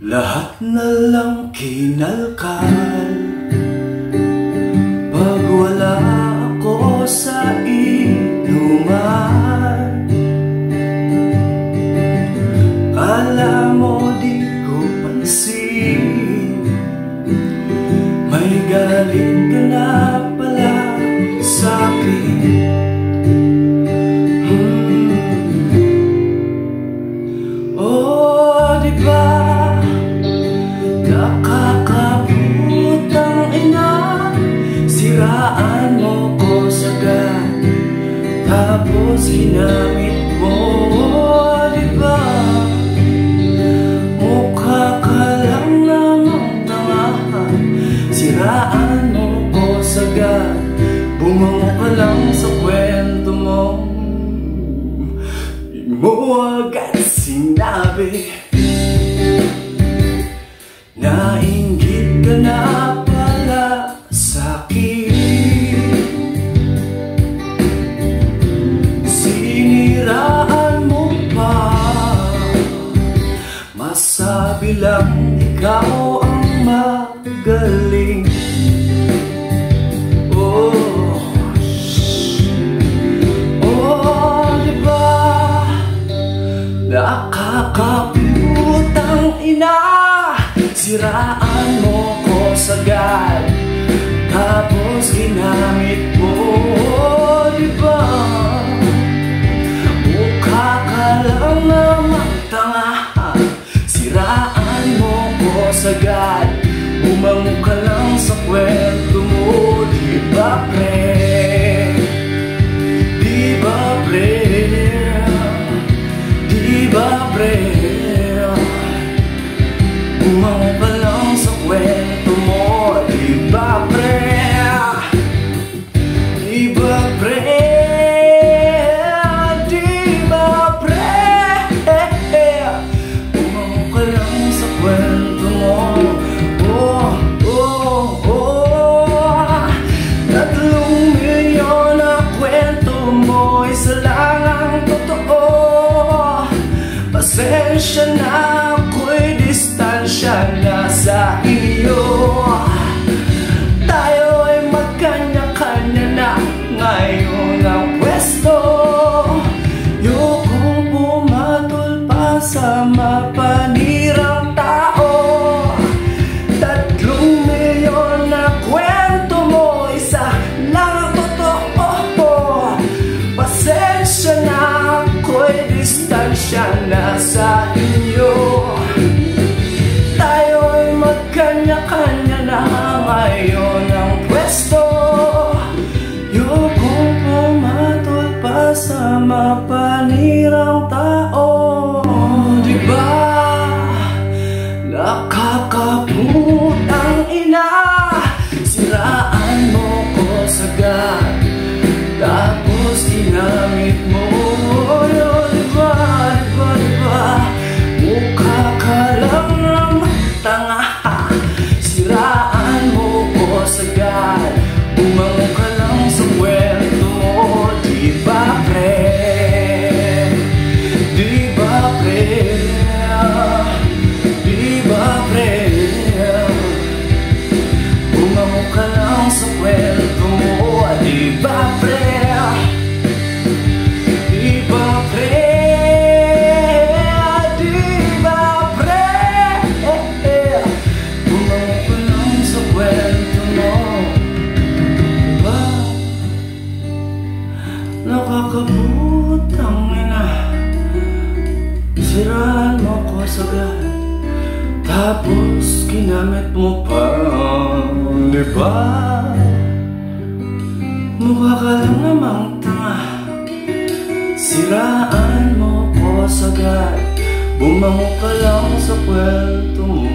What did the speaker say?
Lahat na lang kinalkal pag wala ako sa inuman. Kala mo di ko pansin, may galit ka na pala sa'kin. Oh, di ba nakakaputang ina, siraan mo ko sagad, tapos ginamit mo. Di ba mukha ka lang namang tanga, siraan mo ko sagad, bumango ka lang sa kwento mo. Di mo agad sinabi, nainggit ka na pala sa'kin. Siniraan mo pa, masabi lang ikaw ang magaling. Nakakaputang ina, siraan mo ko sagad, tapos ginamit mo. Di ba mukha ka lang namang tanga, siraan mo ko sagad, bumango ka lang sa kwento mo. Di ba pre? Di ba pre? Di ba pre? Bumango ka lang sa kwento mo. Di ba pre? Di ba pre? Di ba pre? Bumango ka lang sa kwento mo. Oh, oh, oh. 3 milyon na kwento mo, isa lang ang totoo. Pasensya na, ako'y distansya na sa iyo. Tayo ay magkanya-kanya na ngayon ang pwesto. Yokong pumatol pa sa mapanirang tao. 3 milyon na kwento mo, isa lang ang totoo. Pasensya na, ako'y distansya na sa inyo. Tayo ay magkanya-kanya na ngayon ang pwesto. Yokong pumatol pa sa mapanirang tao. Di ba nakakaputang ina, siraan mo ko sagad, tapos ginamit mo. Mukha ka lang namang tanga, siraan mo ko sagad, bumango ka lang sa kwento mo. Di ba pre? Di ba pre? Di ba pre? Bumango ka lang sa kwento mo. Di ba pre? Nakakaputang ina, siraan mo ko sagad, tapos ginamit mo pa. Di ba mukha ka lang namang tanga, siraan mo ko sagad, bumango ka lang sa kwento mo.